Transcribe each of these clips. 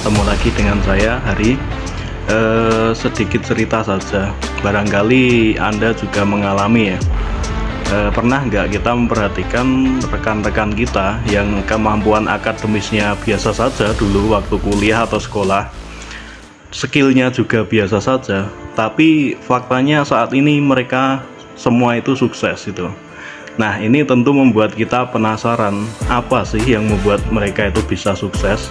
ketemu lagi dengan saya Hari. Sedikit cerita saja, barangkali Anda juga mengalami ya. Pernah nggak kita memperhatikan rekan-rekan kita yang kemampuan akademisnya biasa saja dulu waktu kuliah atau sekolah, skillnya juga biasa saja, tapi faktanya saat ini mereka semua itu sukses itu. Nah, ini tentu membuat kita penasaran, apa sih yang membuat mereka itu bisa sukses.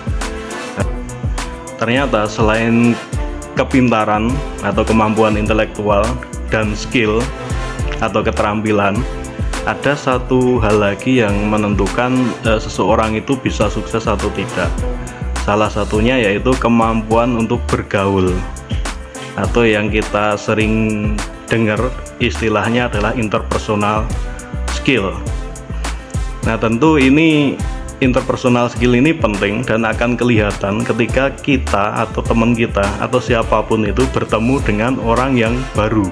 Ternyata selain kepintaran atau kemampuan intelektual dan skill atau keterampilan, ada satu hal lagi yang menentukan seseorang itu bisa sukses atau tidak. Salah satunya yaitu kemampuan untuk bergaul, atau yang kita sering dengar istilahnya adalah interpersonal skill. Nah, tentu ini interpersonal skill ini penting dan akan kelihatan ketika kita atau teman kita atau siapapun itu bertemu dengan orang yang baru,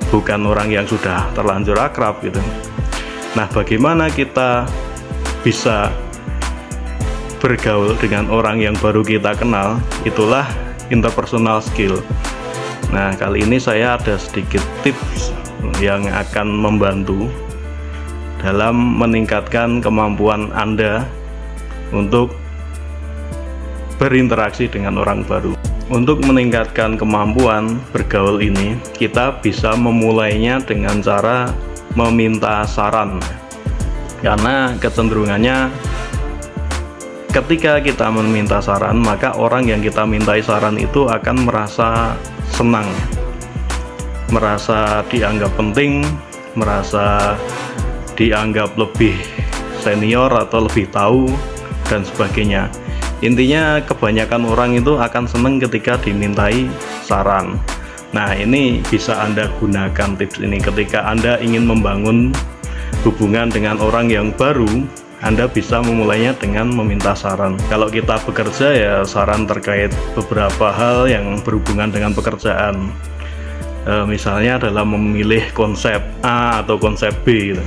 bukan orang yang sudah terlanjur akrab gitu. Nah, bagaimana kita bisa bergaul dengan orang yang baru kita kenal, itulah interpersonal skill. Nah, kali ini saya ada sedikit tips yang akan membantu dalam meningkatkan kemampuan Anda untuk berinteraksi dengan orang baru. Untuk meningkatkan kemampuan bergaul ini, kita bisa memulainya dengan cara meminta saran. Karena kecenderungannya ketika kita meminta saran, maka orang yang kita mintai saran itu akan merasa senang, merasa dianggap penting, merasa dianggap lebih senior atau lebih tahu dan sebagainya. Intinya kebanyakan orang itu akan senang ketika dimintai saran. Nah, ini bisa Anda gunakan tips ini ketika Anda ingin membangun hubungan dengan orang yang baru. Anda bisa memulainya dengan meminta saran. Kalau kita bekerja ya saran terkait beberapa hal yang berhubungan dengan pekerjaan. Misalnya dalam memilih konsep A atau konsep B gitu.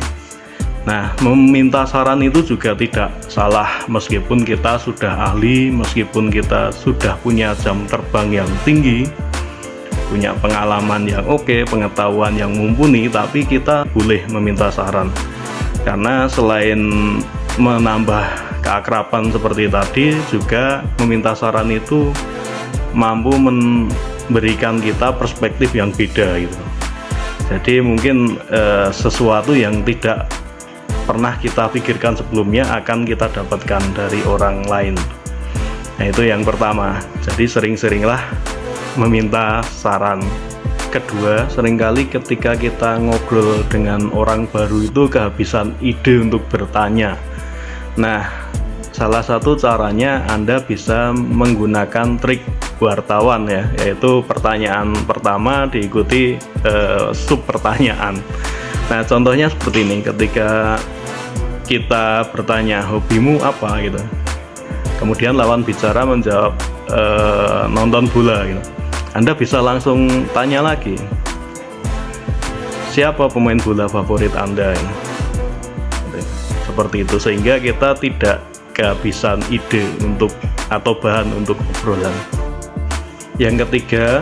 Nah, meminta saran itu juga tidak salah meskipun kita sudah ahli, meskipun kita sudah punya jam terbang yang tinggi, punya pengalaman yang oke, pengetahuan yang mumpuni, tapi kita boleh meminta saran. Karena selain menambah keakraban seperti tadi, juga meminta saran itu mampu memberikan kita perspektif yang beda gitu. Jadi mungkin sesuatu yang tidak pernah kita pikirkan sebelumnya akan kita dapatkan dari orang lain. Nah, itu yang pertama. Jadi sering-seringlah meminta saran. Kedua, seringkali ketika kita ngobrol dengan orang baru itu kehabisan ide untuk bertanya. Nah, salah satu caranya Anda bisa menggunakan trik wartawan ya, yaitu pertanyaan pertama diikuti sub pertanyaan. Nah, contohnya seperti ini, ketika kita bertanya hobimu apa gitu, kemudian lawan bicara menjawab nonton bola gitu, Anda bisa langsung tanya lagi, siapa pemain bola favorit Anda gitu. Seperti itu, sehingga kita tidak kehabisan ide untuk atau bahan untuk obrolan. Yang ketiga,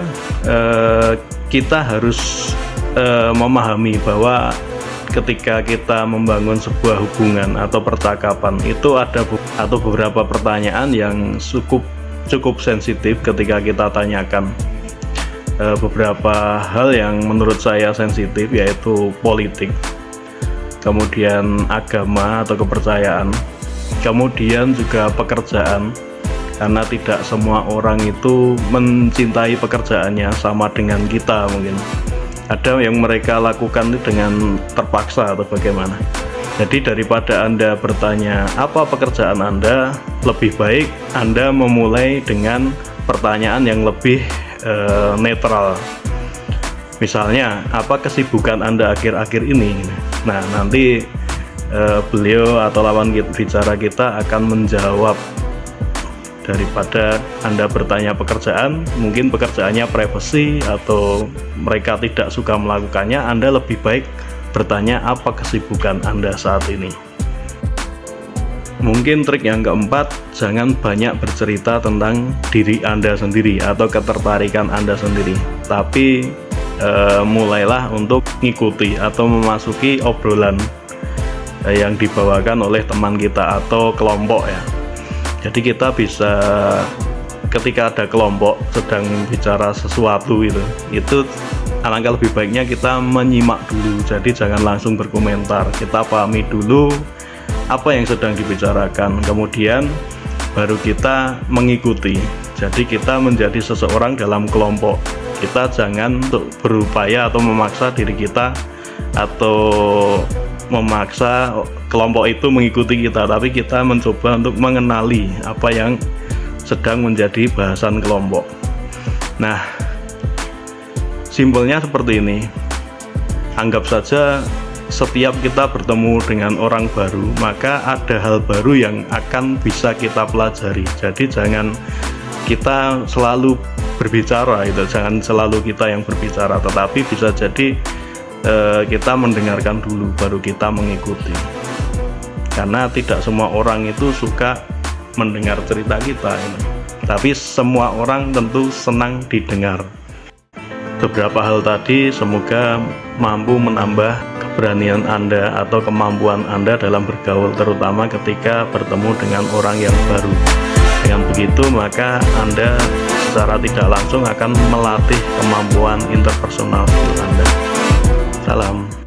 kita harus memahami bahwa ketika kita membangun sebuah hubungan atau percakapan itu ada atau beberapa pertanyaan yang cukup sensitif ketika kita tanyakan. Beberapa hal yang menurut saya sensitif yaitu politik, kemudian agama atau kepercayaan, kemudian juga pekerjaan, karena tidak semua orang itu mencintai pekerjaannya sama dengan kita. Mungkin ada yang mereka lakukan dengan terpaksa atau bagaimana. Jadi daripada Anda bertanya apa pekerjaan Anda, lebih baik Anda memulai dengan pertanyaan yang lebih netral. Misalnya, apa kesibukan Anda akhir-akhir ini? Nah, nanti beliau atau lawan bicara kita akan menjawab. Daripada Anda bertanya pekerjaan, mungkin pekerjaannya privasi atau mereka tidak suka melakukannya, Anda lebih baik bertanya apa kesibukan Anda saat ini. Mungkin trik yang keempat, jangan banyak bercerita tentang diri Anda sendiri atau ketertarikan Anda sendiri, tapi mulailah untuk ngikuti atau memasuki obrolan yang dibawakan oleh teman kita atau kelompok ya. Jadi kita bisa, ketika ada kelompok sedang bicara sesuatu itu alangkah lebih baiknya kita menyimak dulu. Jadi jangan langsung berkomentar, kita pahami dulu apa yang sedang dibicarakan, kemudian baru kita mengikuti. Jadi kita menjadi seseorang dalam kelompok. Kita jangan untuk berupaya atau memaksa diri kita atau memaksa kelompok itu mengikuti kita, tapi kita mencoba untuk mengenali apa yang sedang menjadi bahasan kelompok. Nah, simpelnya seperti ini. Anggap saja setiap kita bertemu dengan orang baru, maka ada hal baru yang akan bisa kita pelajari. Jadi jangan kita selalu berbicara, jangan selalu kita yang berbicara, tetapi bisa jadi kita mendengarkan dulu baru kita mengikuti. Karena tidak semua orang itu suka mendengar cerita kita, tapi semua orang tentu senang didengar. Beberapa hal tadi semoga mampu menambah keberanian Anda atau kemampuan Anda dalam bergaul, terutama ketika bertemu dengan orang yang baru. Dengan begitu maka Anda secara tidak langsung akan melatih kemampuan interpersonal Anda. Salam.